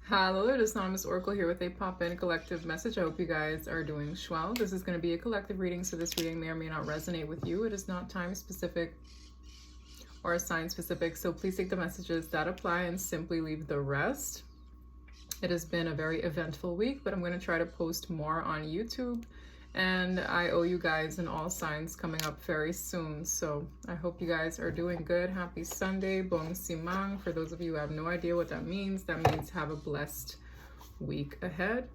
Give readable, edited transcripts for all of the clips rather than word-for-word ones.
Hello, it is Anonymous Oracle here with a pop-in collective message. I hope you guys are doing swell. This is going to be a collective reading, so this reading may or may not resonate with you. It is not time specific or sign specific, so please take the messages that apply and simply leave the rest. It has been a very eventful week, but I'm going to try to post more on YouTube, and I owe you guys an all signs coming up very soon. So I hope you guys are doing good. Happy Sunday, Bon Simang. For those of you who have no idea what that means have a blessed week ahead.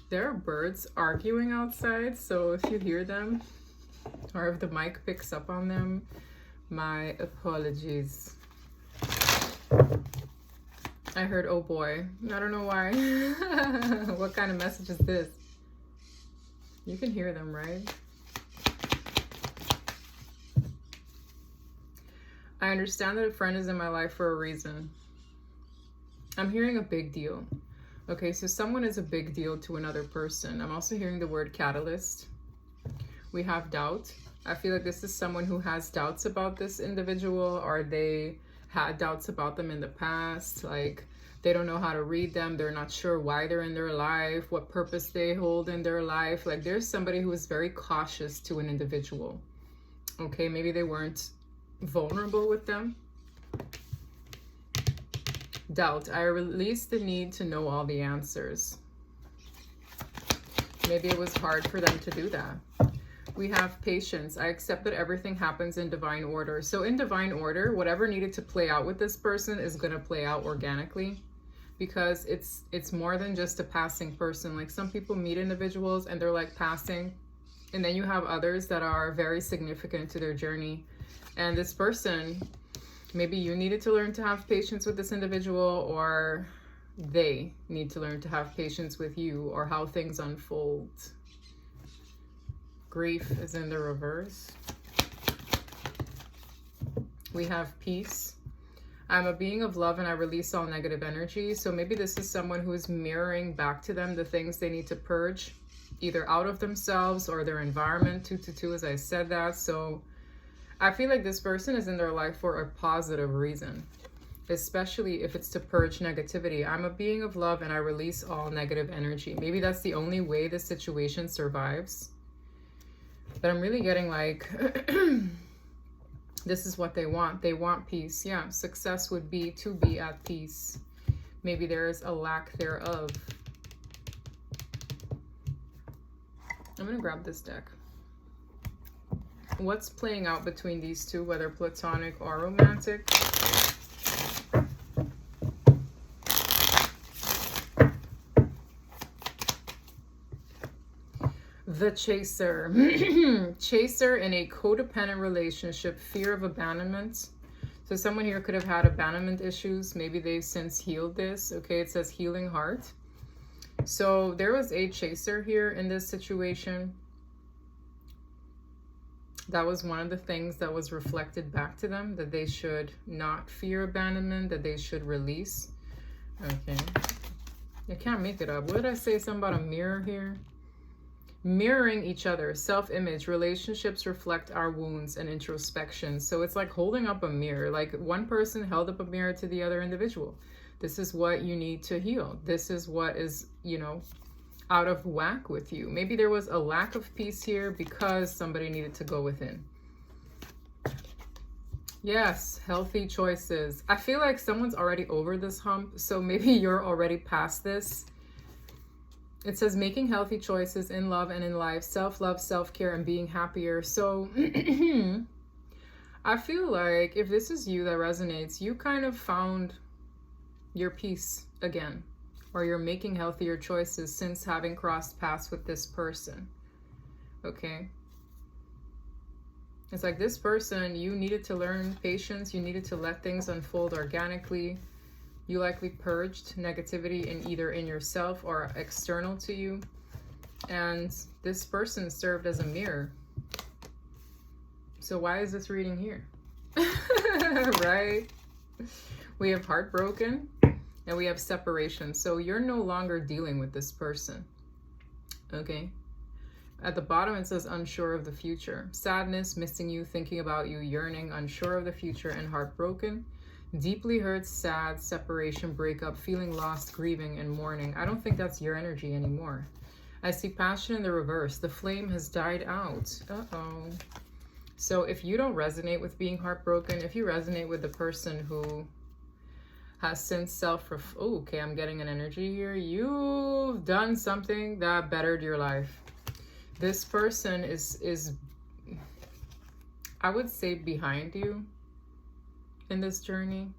There are birds arguing outside, so if you hear them or if the mic picks up on them, my apologies. I heard, oh boy. I don't know why. What kind of message is this? You can hear them, right? I understand that a friend is in my life for a reason. I'm hearing a big deal. Okay, so someone is a big deal to another person. I'm also hearing the word catalyst. We have doubt. I feel like this is someone who has doubts about this individual, or they had doubts about them in the past. Like, they don't know how to read them. They're not sure why they're in their life, what purpose they hold in their life. Like, there's somebody who is very cautious to an individual. Okay, maybe they weren't vulnerable with them. Doubt. I released the need to know all the answers. Maybe it was hard for them to do that. We have patience. I accept that everything happens in divine order. So in divine order, whatever needed to play out with this person is going to play out organically, because it's more than just a passing person. Like, some people meet individuals and they're like passing, and then you have others that are very significant to their journey. And this person, maybe you needed to learn to have patience with this individual, or they need to learn to have patience with you, or how things unfold. Grief is in the reverse. We have peace. I'm a being of love and I release all negative energy. So maybe this is someone who is mirroring back to them the things they need to purge, either out of themselves or their environment. 222, as I said that. So I feel like this person is in their life for a positive reason, especially if it's to purge negativity. I'm a being of love and I release all negative energy. Maybe that's the only way this situation survives. But I'm really getting like, this is what they want. They want peace. Yeah, success would be to be at peace. Maybe there is a lack thereof. I'm going to grab this deck. What's playing out between these two, whether platonic or romantic? The chaser. Chaser in a codependent relationship, fear of abandonment. So someone here could have had abandonment issues. Maybe they've since healed this. Okay, it says healing heart. So there was a chaser here in this situation. That was one of the things that was reflected back to them, that they should not fear abandonment, that they should release. Okay. I can't make it up. What did I say? Something about a mirror here? Mirroring each other, self-image. Relationships reflect our wounds and introspection. So it's like holding up a mirror. Like, one person held up a mirror to the other individual. This is what you need to heal. This is what is, you know, out of whack with you. Maybe there was a lack of peace here because somebody needed to go within. Yes, healthy choices. I feel like someone's already over this hump, so maybe you're already past this. It says making healthy choices in love and in life, self-love, self-care, and being happier. So I feel like if this is you that resonates, you kind of found your peace again, or you're making healthier choices since having crossed paths with this person. Okay. It's like this person, you needed to learn patience. You needed to let things unfold organically. You likely purged negativity either in yourself or external to you. And this person served as a mirror. So why is this reading here? Right? We have heartbroken and we have separation. So you're no longer dealing with this person. Okay? At the bottom it says unsure of the future. Sadness, missing you, thinking about you, yearning, unsure of the future, and heartbroken. Deeply hurt, sad, separation, breakup, feeling lost, grieving, and mourning. I don't think that's your energy anymore. I see passion in the reverse. The flame has died out. Uh-oh. So if you don't resonate with being heartbroken, if you resonate with the person who has since okay, I'm getting an energy here. You've done something that bettered your life. This person is I would say behind you in this journey.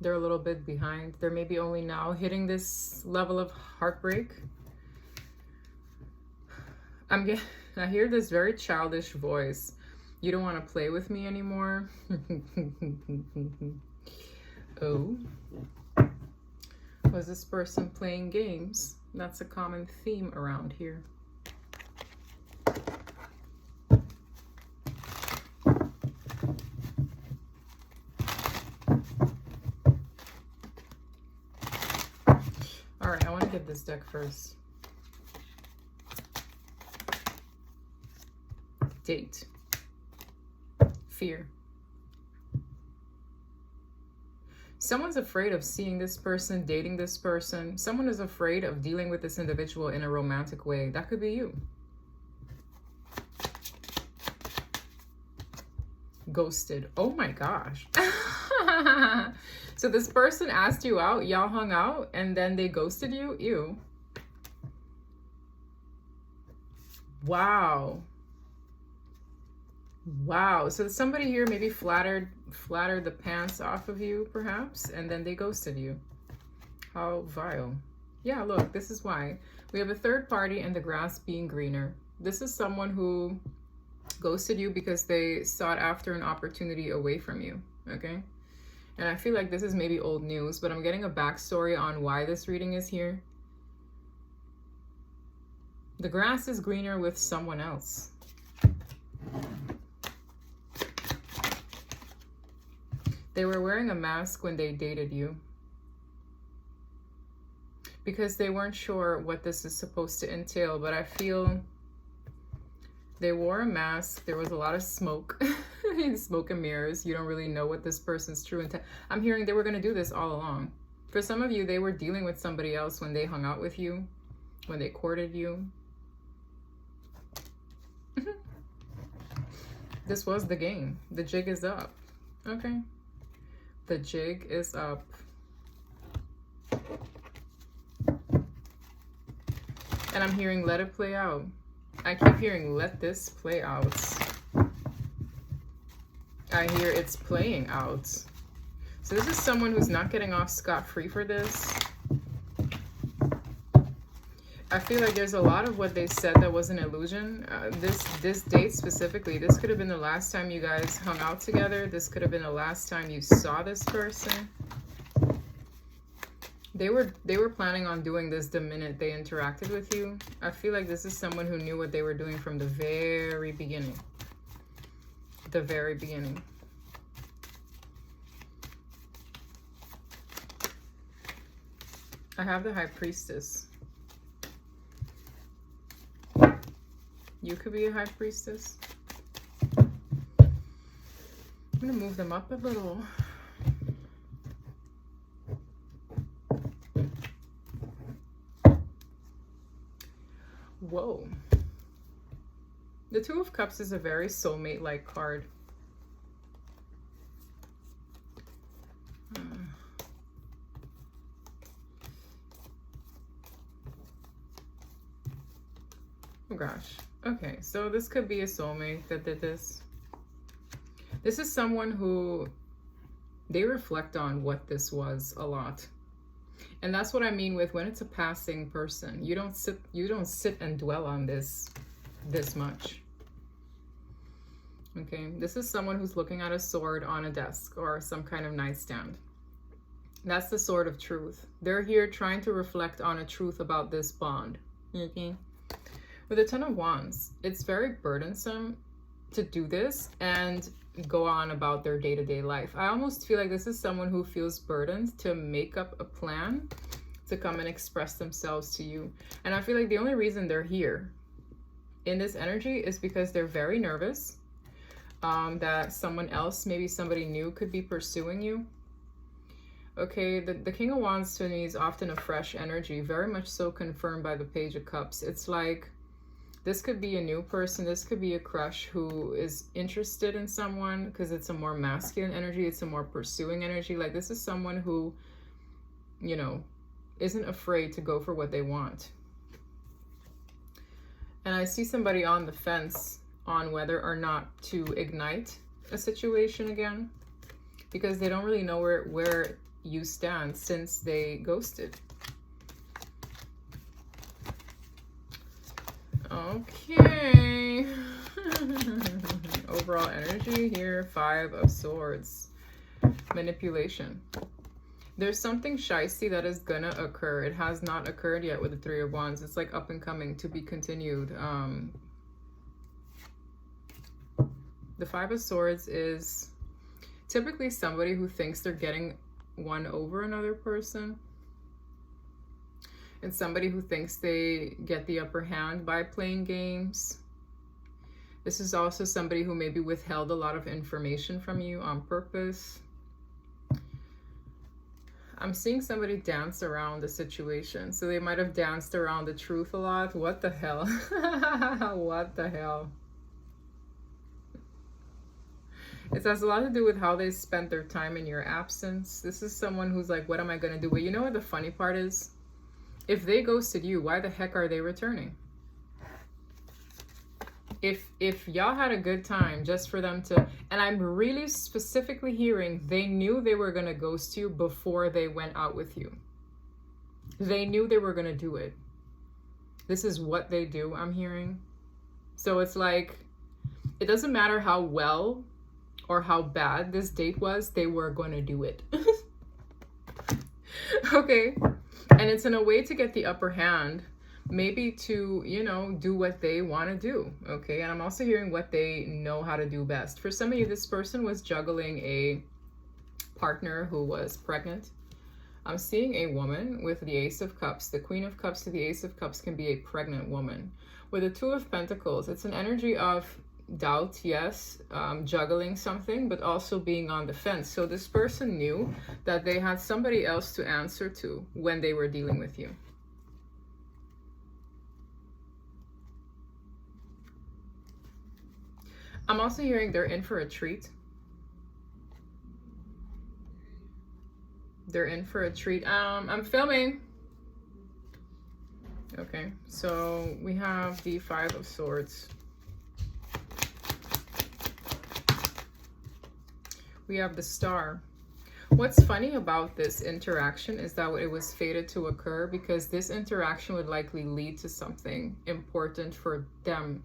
They're a little bit behind. They're maybe only now hitting this level of heartbreak. I hear this very childish voice. You don't want to play with me anymore. Oh. Was this person playing games? That's a common theme around here. All right, I want to get this deck first. Date. Fear. Someone's afraid of seeing this person, dating this person. Someone is afraid of dealing with this individual in a romantic way. That could be you. Ghosted. Oh my gosh. So this person asked you out, y'all hung out, and then they ghosted you? Ew. Wow. Wow. So somebody here maybe flattered the pants off of you, perhaps, and then they ghosted you. How vile. Yeah, look, this is why. We have a third party and the grass being greener. This is someone who ghosted you because they sought after an opportunity away from you, okay? And I feel like this is maybe old news, but I'm getting a backstory on why this reading is here. The grass is greener with someone else. They were wearing a mask when they dated you because they weren't sure what this is supposed to entail, but I feel they wore a mask. There was a lot of smoke, smoke and mirrors. You don't really know what this person's true intent. I'm hearing they were going to do this all along. For some of you, they were dealing with somebody else when they hung out with you, when they courted you. This was the game. The jig is up. Okay. The jig is up. And I'm hearing let it play out. I keep hearing let this play out. I hear it's playing out. So this is someone who's not getting off scot-free for this. I feel like there's a lot of what they said that was an illusion. This date specifically, this could have been the last time you guys hung out together. This could have been the last time you saw this person. They were planning on doing this the minute they interacted with you. I feel like this is someone who knew what they were doing from the very beginning. The very beginning. I have the High Priestess. You could be a High Priestess. I'm gonna move them up a little. Whoa. The Two of Cups is a very soulmate-like card. Oh gosh. Okay, so this could be a soulmate that did this. This is someone who they reflect on what this was a lot. And that's what I mean with when it's a passing person. You don't sit and dwell on this much. Okay, this is someone who's looking at a sword on a desk or some kind of nightstand. That's the sword of truth. They're here trying to reflect on a truth about this bond. Okay. With the Ten of Wands, it's very burdensome to do this and go on about their day-to-day life. I almost feel like this is someone who feels burdened to make up a plan to come and express themselves to you. And I feel like the only reason they're here in this energy is because they're very nervous. that someone else, maybe somebody new, could be pursuing you. Okay, the King of Wands to me is often a fresh energy, very much so confirmed by the Page of Cups. It's like this could be a new person. This could be a crush who is interested in someone because it's a more masculine energy. It's a more pursuing energy. Like this is someone who, you know, isn't afraid to go for what they want. And I see somebody on the fence on whether or not to ignite a situation again because they don't really know where you stand since they ghosted. Okay. Overall energy here, 5 of Swords. Manipulation. There's something shysty that is gonna occur. It has not occurred yet with the 3 of Wands. It's like up and coming, to be continued. The 5 of Swords is typically somebody who thinks they're getting one over another person. It's somebody who thinks they get the upper hand by playing games. This is also somebody who maybe withheld a lot of information from you on purpose. I'm seeing somebody dance around the situation. So they might have danced around the truth a lot. What the hell? What the hell? It has a lot to do with how they spent their time in your absence. This is someone who's like, what am I going to do? But you know what the funny part is? If they ghosted you, why the heck are they returning? If y'all had a good time just for them to, and I'm really specifically hearing they knew they were going to ghost you before they went out with you. They knew they were going to do it. This is what they do, I'm hearing. So it's like, it doesn't matter how well or how bad this date was, they were going to do it. Okay. And it's in a way to get the upper hand, maybe to, you know, do what they want to do. Okay. And I'm also hearing what they know how to do best. For some of you, this person was juggling a partner who was pregnant. I'm seeing a woman with the Ace of Cups. The Queen of Cups to the Ace of Cups can be a pregnant woman. With the 2 of Pentacles, it's an energy of doubt, yes, juggling something, but also being on the fence. So this person knew that they had somebody else to answer to when they were dealing with you. I'm also hearing they're in for a treat. They're in for a treat. I'm filming. Okay, so we have the 5 of Swords. We have the Star. What's funny about this interaction is that it was fated to occur because this interaction would likely lead to something important for them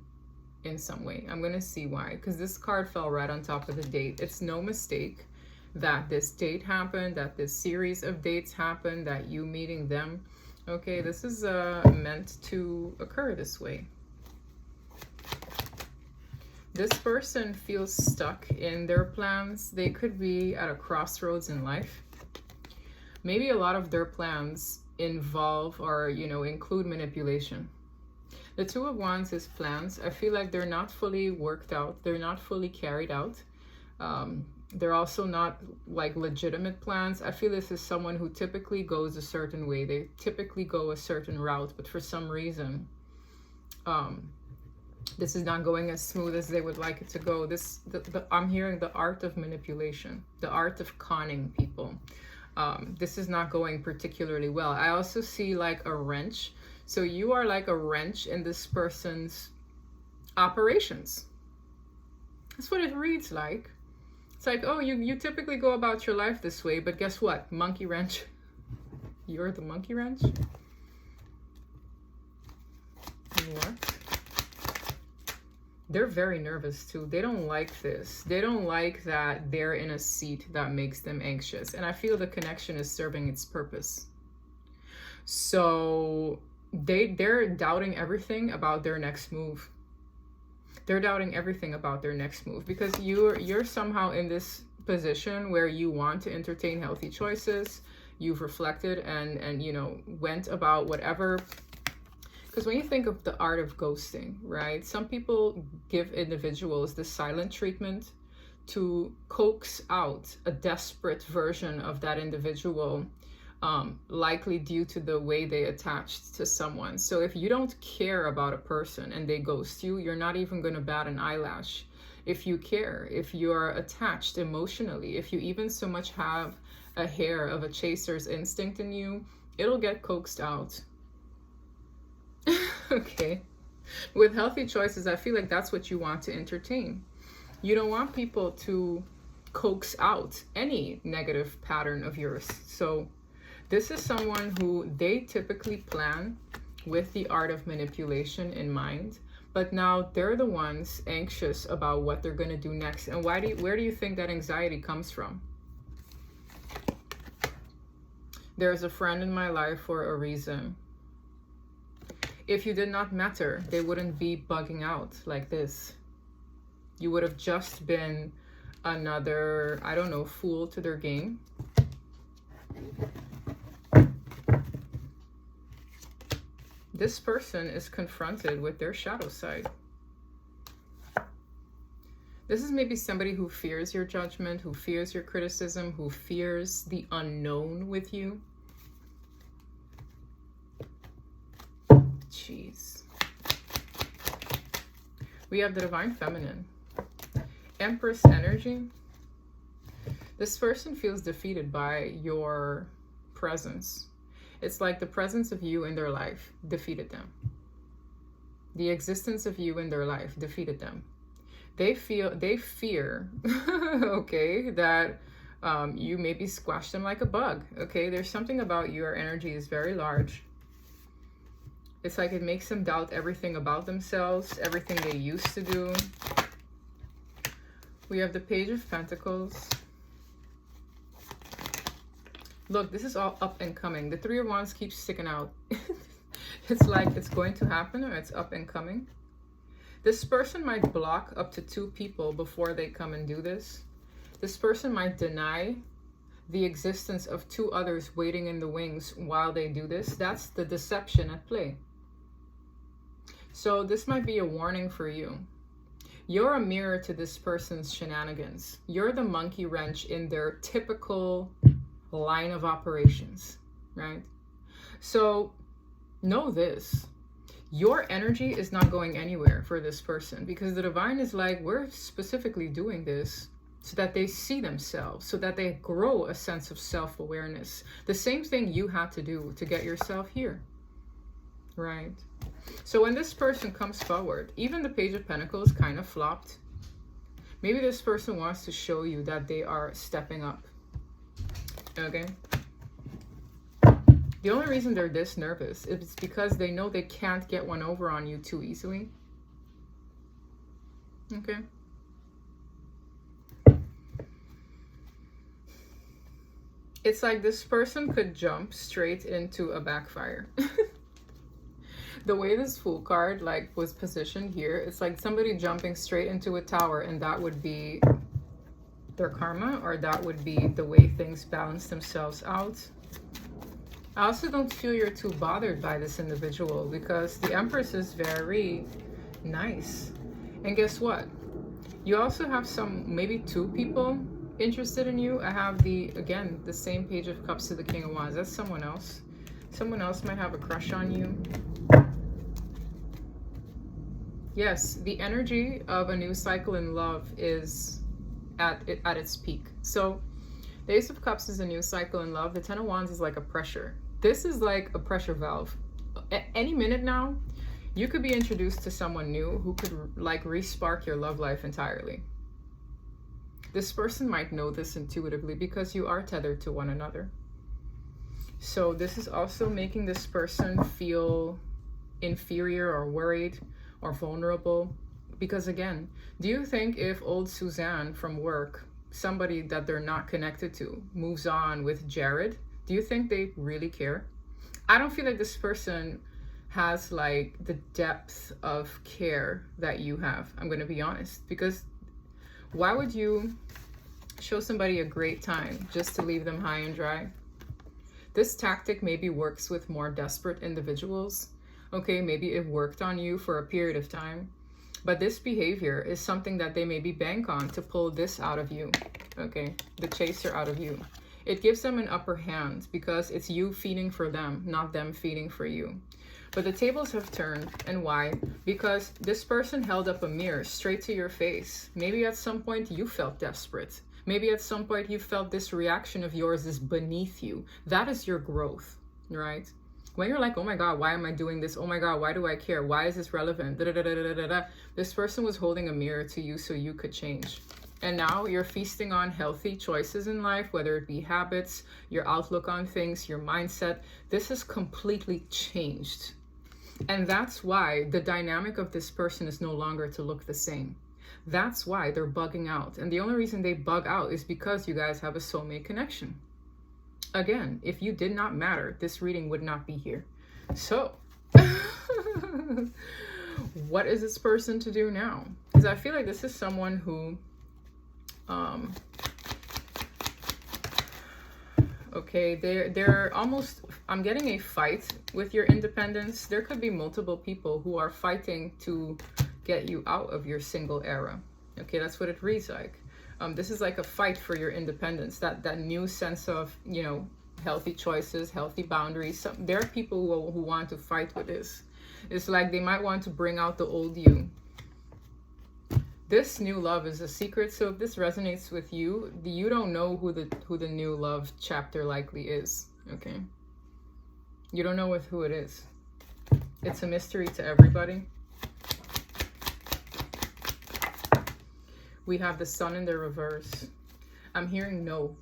in some way. I'm going to see why, because this card fell right on top of the date. It's no mistake that this date happened, that this series of dates happened, that you meeting them. Okay, this is meant to occur this way. This person feels stuck in their plans. They could be at a crossroads in life. Maybe a lot of their plans involve or, you know, include manipulation. The 2 of Wands is plans. I feel like they're not fully worked out. They're not fully carried out. They're also not like legitimate plans. I feel this is someone who typically goes a certain way. They typically go a certain route, but for some reason, this is not going as smooth as they would like it to go. I'm hearing the art of manipulation, the art of conning people. This is not going particularly well. I also see like a wrench. So you are like a wrench in this person's operations. That's what it reads like. It's like, oh, you typically go about your life this way, but guess what? Monkey wrench. You're the monkey wrench? What? They're very nervous too. They don't like this. They don't like that they're in a seat that makes them anxious. And I feel the connection is serving its purpose. So they're doubting everything about their next move. They're doubting everything about their next move because you're somehow in this position where you want to entertain healthy choices. You've reflected and you know, went about whatever. Because when you think of the art of ghosting, right, some people give individuals the silent treatment to coax out a desperate version of that individual, likely due to the way they attached to someone. So if you don't care about a person and they ghost you, you're not even going to bat an eyelash. If you care, if you're attached emotionally, if you even so much have a hair of a chaser's instinct in you, it'll get coaxed out. Okay. With healthy choices, I feel like that's what you want to entertain. You don't want people to coax out any negative pattern of yours. So this is someone who they typically plan with the art of manipulation in mind, but now they're the ones anxious about what they're going to do next. And where do you think that anxiety comes from? There's a friend in my life for a reason. If you did not matter, they wouldn't be bugging out like this. You would have just been another, I don't know, fool to their game. This person is confronted with their shadow side. This is maybe somebody who fears your judgment, who fears your criticism, who fears the unknown with you. Jeez. We have the Divine Feminine. Empress energy. This person feels defeated by your presence. It's like the presence of you in their life defeated them. The existence of you in their life defeated them. They fear, okay, that you maybe squash them like a bug, okay? There's something about your energy is very large. It's like it makes them doubt everything about themselves, everything they used to do. We have the Page of Pentacles. Look, this is all up and coming. The Three of Wands keeps sticking out. It's like it's going to happen or it's up and coming. This person might block up to 2 people before they come and do this. This person might deny the existence of 2 others waiting in the wings while they do this. That's the deception at play. So this might be a warning for you. You're a mirror to this person's shenanigans. You're the monkey wrench in their typical line of operations, right? So know this. Your energy is not going anywhere for this person, because the divine is like, we're specifically doing this so that they see themselves, so that they grow a sense of self-awareness. The same thing you had to do to get yourself here, right? So when this person comes forward, even the Page of Pentacles kind of flopped. Maybe this person wants to show you that they are stepping up, okay? The only reason they're this nervous is because they know they can't get one over on you too easily. Okay. It's like this person could jump straight into a backfire. The way this Fool card like was positioned here, it's like somebody jumping straight into a tower, and that would be their karma, or that would be the way things balance themselves out. I also don't feel you're too bothered by this individual, because the Empress is very nice. And guess what? You also have maybe 2 people interested in you. I have again, the same Page of Cups to the King of Wands. That's someone else. Someone else might have a crush on you. Yes, the energy of a new cycle in love is at its peak. So the Ace of Cups is a new cycle in love. The Ten of Wands is like a pressure. This is like a pressure valve. At any minute now, you could be introduced to someone new who could like re-spark your love life entirely. This person might know this intuitively because you are tethered to one another. So this is also making this person feel inferior or worried or vulnerable. Because again, do you think if old Suzanne from work, somebody that they're not connected to, moves on with Jared, do you think they really care? I don't feel like this person has like the depth of care that you have. I'm going to be honest, because why would you show somebody a great time just to leave them high and dry? This tactic maybe works with more desperate individuals, Okay, maybe it worked on you for a period of time, but this behavior is something that they maybe bank on to pull this out of you. Okay, the chaser out of you. It gives them an upper hand because it's you feeding for them, not them feeding for you. But the tables have turned. And why? Because this person held up a mirror straight to your face. Maybe at some point you felt desperate. Maybe at some point you felt this reaction of yours is beneath you. That is your growth, right? When you're like, oh my God, why am I doing this? Oh my God, why do I care? Why is this relevant? Da, da, da, da, da, da. This person was holding a mirror to you so you could change. And now you're feasting on healthy choices in life, whether it be habits, your outlook on things, your mindset. This has completely changed. And that's why the dynamic of this person is no longer to look the same. That's why they're bugging out. And the only reason they bug out is because you guys have a soulmate connection. Again, if you did not matter, this reading would not be here. So, what is this person to do now? Because I feel like this is someone who, okay, they're almost, I'm getting a fight with your independence. There could be multiple people who are fighting to get you out of your single era. Okay, that's what it reads like. This is like a fight for your independence, that new sense of, you know, healthy choices, healthy boundaries. There are people who want to fight with this. It's like they might want to bring out the old you. This new love is a secret, so if this resonates with you, you don't know who the new love chapter likely is, okay? You don't know who it is. It's a mystery to everybody. We have the sun in the reverse. I'm hearing no.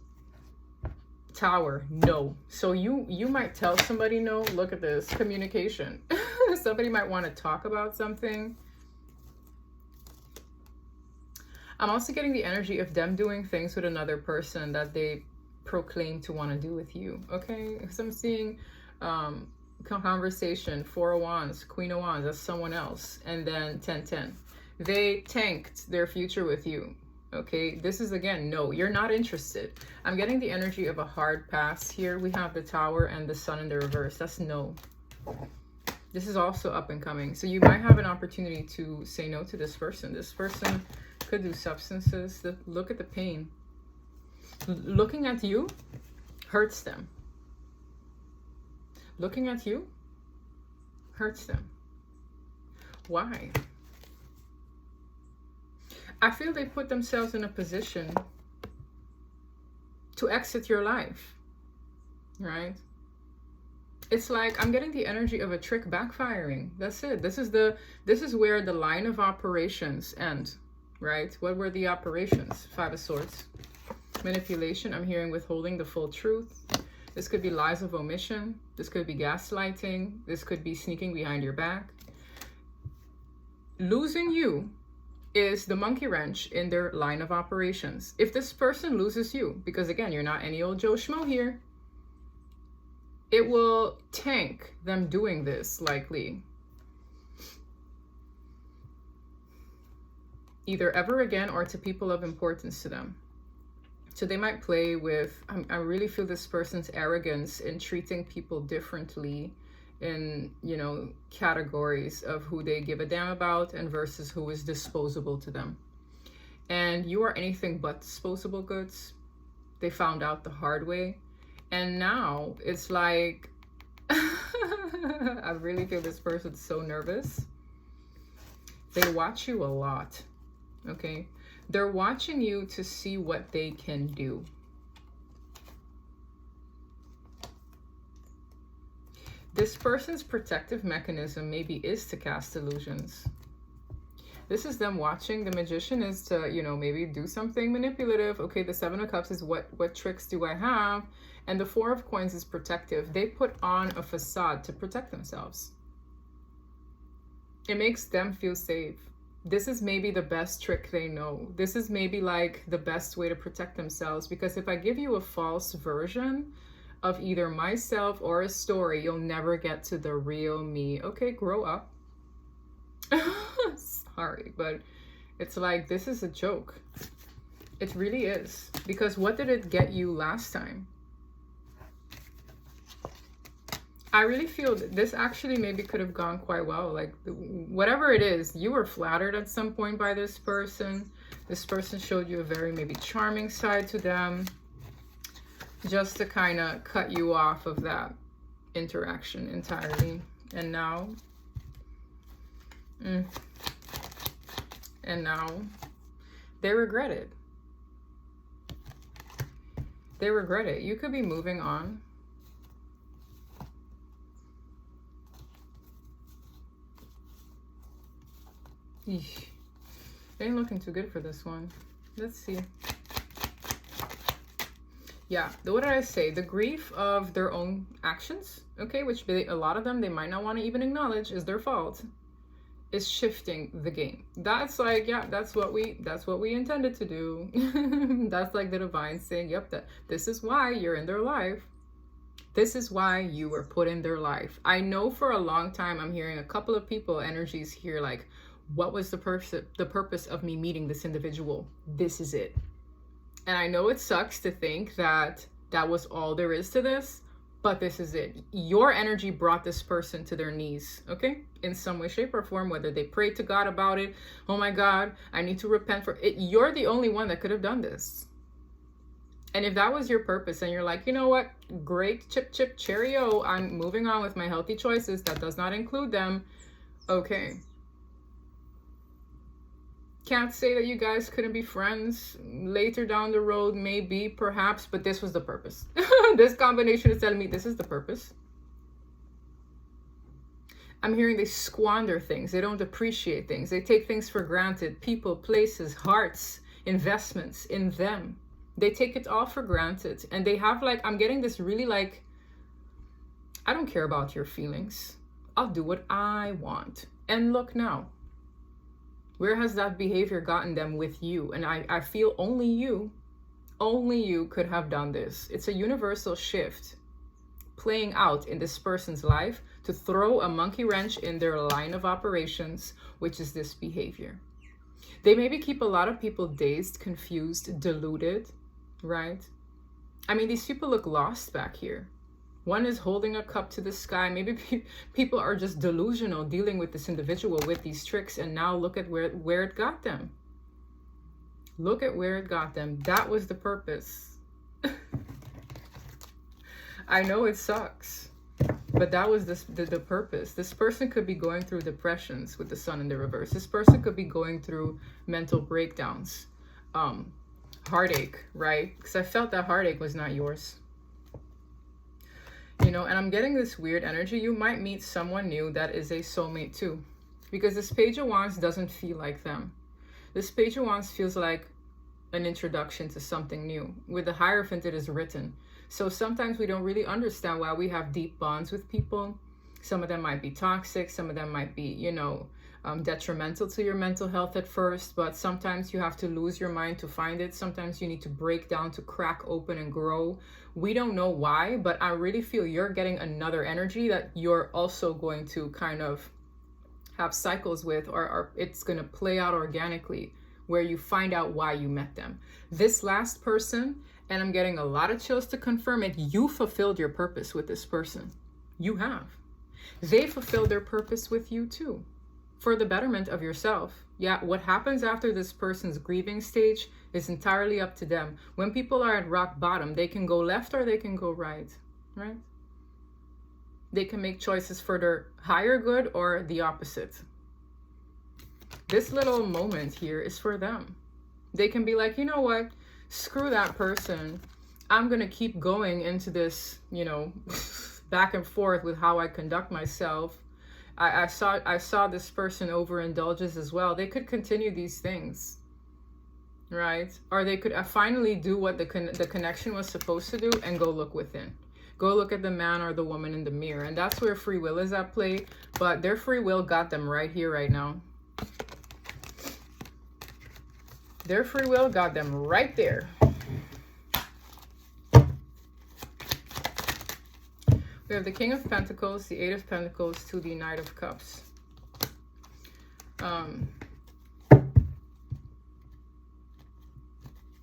Tower, no. So you might tell somebody no. Look at this, communication. Somebody might want to talk about something. I'm also getting the energy of them doing things with another person that they proclaim to want to do with you, okay? So I'm seeing conversation, 4 of Wands, Queen of Wands, that's someone else, and then 10-10. They tanked their future with you, okay? This is, again, no, you're not interested. I'm getting the energy of a hard pass here. We have the Tower and the Sun in the reverse. That's no. This is also up and coming. So you might have an opportunity to say no to this person. This person could do substances. Look at the pain. Looking at you hurts them. Looking at you hurts them. Why? I feel they put themselves in a position to exit your life, right? It's like I'm getting the energy of a trick backfiring. That's it. This is where the line of operations end, right? What were the operations? 5 of Swords. Manipulation. I'm hearing withholding the full truth. This could be lies of omission. This could be gaslighting. This could be sneaking behind your back. Losing you is the monkey wrench in their line of operations. If this person loses you, because again, you're not any old Joe Schmo here, it will tank them doing this likely. Either ever again or to people of importance to them. So they might play with, I really feel this person's arrogance in treating people differently in, you know, categories of who they give a damn about and versus who is disposable to them. And you are anything but disposable goods. They found out the hard way. And now it's like, I really feel this person's so nervous. They watch you a lot, okay? They're watching you to see what they can do. This person's protective mechanism maybe is to cast illusions. This is them watching. The Magician is to, you know, maybe do something manipulative. Okay, the 7 of Cups is what tricks do I have? And the 4 of Coins is protective. They put on a facade to protect themselves. It makes them feel safe. This is maybe the best trick they know. This is maybe like the best way to protect themselves, because if I give you a false version of either myself or a story, you'll never get to the real me. Okay, grow up. Sorry, but it's like, this is a joke. It really is. Because what did it get you last time? I really feel that this actually maybe could have gone quite well. Like, whatever it is, you were flattered at some point by this person. This person showed you a very maybe charming side to them, just to kind of cut you off of that interaction entirely. And now, they regret it. They regret it. You could be moving on. Eesh. Ain't looking too good for this one. Let's see. Yeah, what did I say? The grief of their own actions, okay, which a lot of them, they might not want to even acknowledge is their fault, is shifting the game. That's like, yeah, that's what we intended to do. That's like the divine saying, yep, this is why you're in their life. This is why you were put in their life. I know for a long time I'm hearing a couple of people energies here like, what was the purpose of me meeting this individual? This is it. And I know it sucks to think that that was all there is to this, but this is it. Your energy brought this person to their knees, okay? In some way, shape, or form, whether they prayed to God about it. Oh my God, I need to repent for it. You're the only one that could have done this. And if that was your purpose and you're like, you know what? Great, chip, chip, cheerio. I'm moving on with my healthy choices. That does not include them. Okay. Can't say that you guys couldn't be friends later down the road, maybe, perhaps, but this was the purpose. This combination is telling me this is the purpose. I'm hearing they squander things. They don't appreciate things. They take things for granted. People, places, hearts, investments in them. They take it all for granted. And they have like, I'm getting this really like, I don't care about your feelings. I'll do what I want. And look now. Where has that behavior gotten them with you? And I feel only you could have done this. It's a universal shift playing out in this person's life to throw a monkey wrench in their line of operations, which is this behavior. They maybe keep a lot of people dazed, confused, deluded, right? I mean, these people look lost back here. One is holding a cup to the sky. Maybe people are just delusional dealing with this individual with these tricks. And now look at where it got them. Look at where it got them. That was the purpose. I know it sucks, but that was the purpose. This person could be going through depressions with the sun in the reverse. This person could be going through mental breakdowns, heartache, right? Because I felt that heartache was not yours. You know, and I'm getting this weird energy. You might meet someone new that is a soulmate too. Because this Page of Wands doesn't feel like them. This Page of Wands feels like an introduction to something new. With the Hierophant, it is written. So sometimes we don't really understand why we have deep bonds with people. Some of them might be toxic. Some of them might be, you know, detrimental to your mental health at first. But sometimes you have to lose your mind to find it. Sometimes you need to break down to crack open and grow. We don't know why, but I really feel you're getting another energy that you're also going to kind of have cycles with, or it's going to play out organically where you find out why you met them. This last person, and I'm getting a lot of chills to confirm it, you fulfilled your purpose with this person. You have. They fulfilled their purpose with you too, for the betterment of yourself. Yeah, what happens after this person's grieving stage is entirely up to them. When people are at rock bottom, they can go left or they can go right, right? They can make choices for their higher good or the opposite. This little moment here is for them. They can be like, you know what? Screw that person. I'm going to keep going into this, you know, back and forth with how I conduct myself. I saw this person overindulges as well. They could continue these things, right? Or they could finally do what the connection was supposed to do and go look within. Go look at the man or the woman in the mirror. And that's where free will is at play. But their free will got them right here, right now. Their free will got them right there. We have the King of Pentacles, the Eight of Pentacles to the Knight of Cups.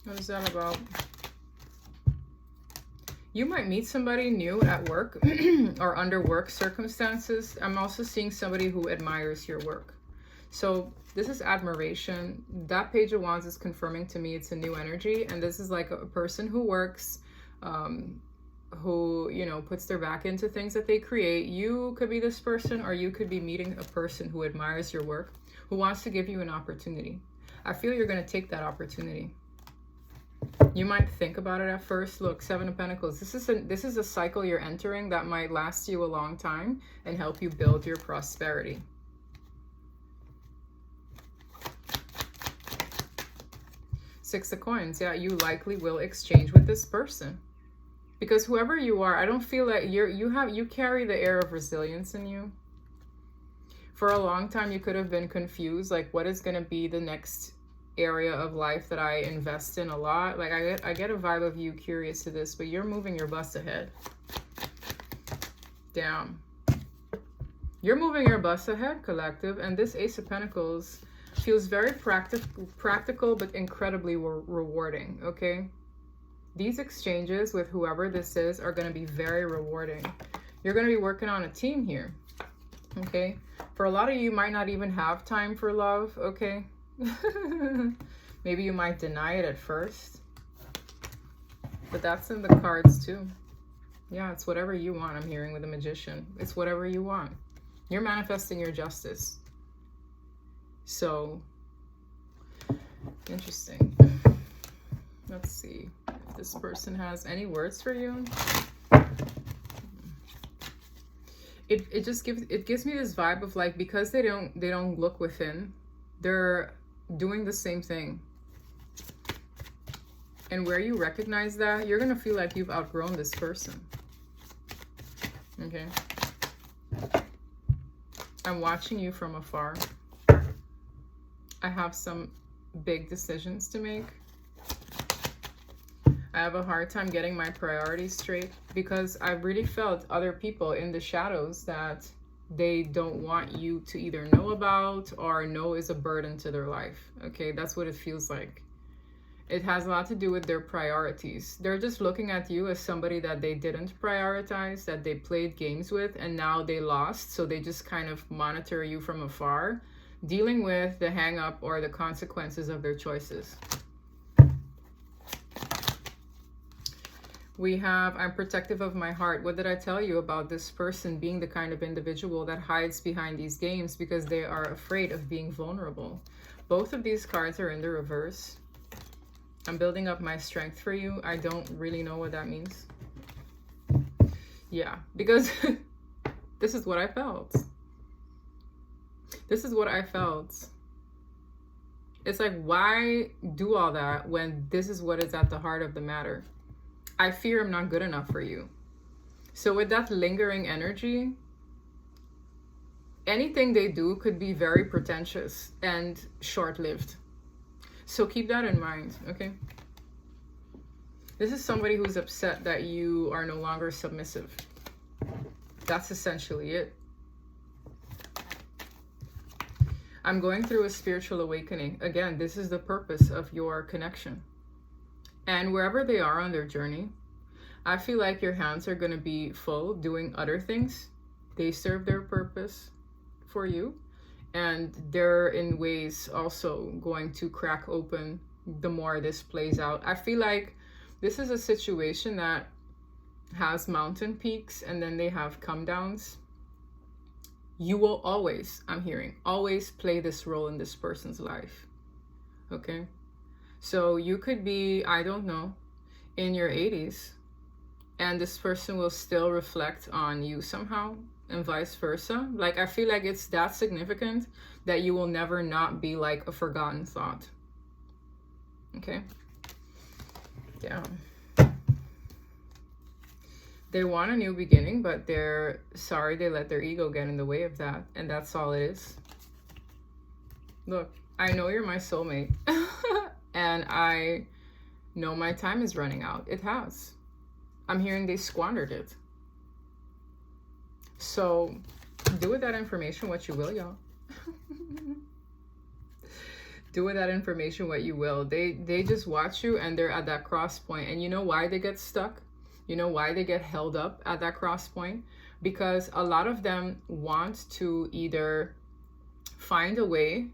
What is that about? You might meet somebody new at work or under work circumstances. I'm also seeing somebody who admires your work. So this is admiration. That Page of Wands is confirming to me it's a new energy. And this is like a person who works, who, you know, puts their back into things that they create. You could be this person, or you could be meeting a person who admires your work, who wants to give you an opportunity. I feel you're going to take that opportunity. You might think about it at first. Look, Seven of Pentacles. This is a cycle you're entering that might last you a long time and help you build your prosperity. Six of Coins. Yeah, you likely will exchange with this person. Because whoever you are, I don't feel like you carry the air of resilience in you. For a long time, you could have been confused, like what is going to be the next area of life that I invest in a lot. Like I get a vibe of you curious to this, but you're moving your bus ahead. Damn. You're moving your bus ahead, collective, and this Ace of Pentacles feels very practical but incredibly rewarding, okay? These exchanges with whoever this is are going to be very rewarding. You're going to be working on a team here, okay? For a lot of you, might not even have time for love, okay? Maybe you might deny it at first, but that's in the cards too. Yeah, it's whatever you want. I'm hearing with the Magician. It's whatever you want. You're manifesting your justice. So interesting. Let's see if this person has any words for you. It just gives me this vibe of like, because they don't look within, they're doing the same thing. And where you recognize that, you're gonna feel like you've outgrown this person. Okay. I'm watching you from afar. I have some big decisions to make. I have a hard time getting my priorities straight because I've really felt other people in the shadows that they don't want you to either know about or know is a burden to their life. Okay, that's what it feels like. It has a lot to do with their priorities. They're just looking at you as somebody that they didn't prioritize, that they played games with, and now they lost. So they just kind of monitor you from afar, dealing with the hang up or the consequences of their choices. We have, I'm protective of my heart. What did I tell you about this person being the kind of individual that hides behind these games because they are afraid of being vulnerable? Both of these cards are in the reverse. I'm building up my strength for you. I don't really know what that means. Yeah, because this is what I felt. This is what I felt. It's like, why do all that when this is what is at the heart of the matter? I fear I'm not good enough for you. So with that lingering energy, anything they do could be very pretentious and short-lived. So keep that in mind, okay? This is somebody who's upset that you are no longer submissive. That's essentially it. I'm going through a spiritual awakening. Again, this is the purpose of your connection. And wherever they are on their journey, I feel like your hands are going to be full doing other things. They serve their purpose for you. And they're in ways also going to crack open the more this plays out. I feel like this is a situation that has mountain peaks and then they have come downs. You will always, I'm hearing, always play this role in this person's life. Okay? So you could be, I don't know, in your 80s, and this person will still reflect on you somehow, and vice versa. Like, I feel like it's that significant that you will never not be like a forgotten thought. Okay? Yeah. They want a new beginning, but they're sorry they let their ego get in the way of that, and that's all it is. Look, I know you're my soulmate. And I know my time is running out. It has. I'm hearing they squandered it. So do with that information what you will, y'all. Do with that information what you will. They just watch you and they're at that cross point. And you know why they get stuck? You know why they get held up at that cross point? Because a lot of them want to either find a way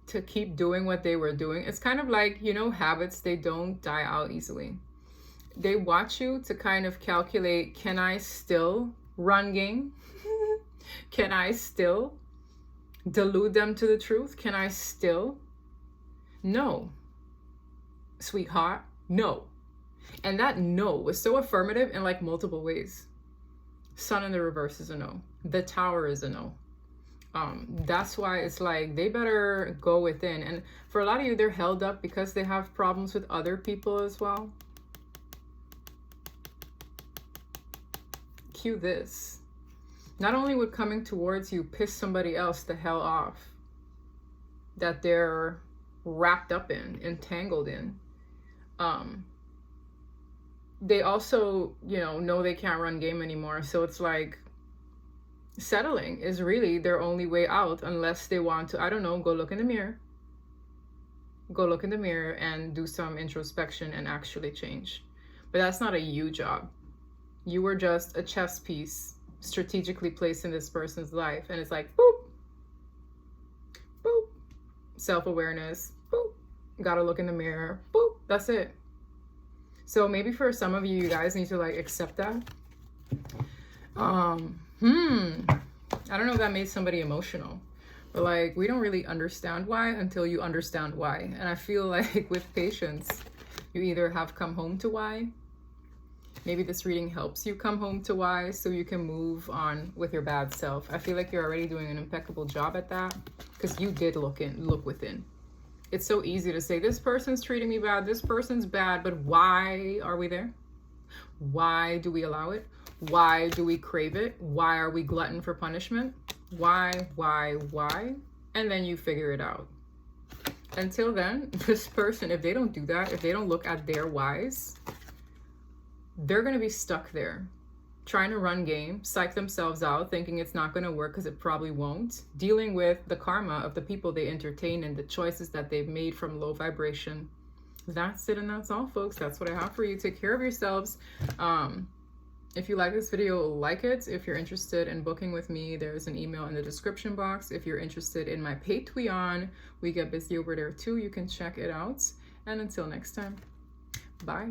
to keep doing what they were doing. It's kind of like, you know, habits, they don't die out easily. They want you to kind of calculate, can I still run game? Can I still delude them to the truth? Can I still? No, sweetheart, no. And that no was so affirmative in like multiple ways. Sun in the reverse is a no. The Tower is a no. That's why it's like they better go within. And for a lot of you, they're held up because they have problems with other people as well. Cue this. Not only would coming towards you piss somebody else the hell off that they're wrapped up in, entangled in, they also, you know they can't run game anymore. So it's like settling is really their only way out, unless they want to, I don't know, go look in the mirror. Go look in the mirror and do some introspection and actually change. But that's not a you job. You were just a chess piece strategically placed in this person's life. And it's like, boop, boop, self-awareness, boop, gotta look in the mirror, boop, that's it. So maybe for some of you, you guys need to like accept that. I don't know if that made somebody emotional, but like, we don't really understand why until you understand why. And I feel like with patience, you either have come home to why. Maybe this reading helps you come home to why, so you can move on with your bad self. I feel like you're already doing an impeccable job at that, because you did look within. It's so easy to say, this person's treating me bad, this person's bad, but why are we there? Why do we allow it? Why do we crave it? Why are we glutton for punishment? Why? And then you figure it out. Until then, this person, if they don't do that, if they don't look at their whys, they're going to be stuck there, trying to run game, psych themselves out, thinking it's not going to work because it probably won't, dealing with the karma of the people they entertain and the choices that they've made from low vibration. That's it, and that's all, folks. That's what I have for you. Take care of yourselves. If you like this video, like it. If you're interested in booking with me, there's an email in the description box. If you're interested in my Patreon, we get busy over there too. You can check it out. And until next time, bye.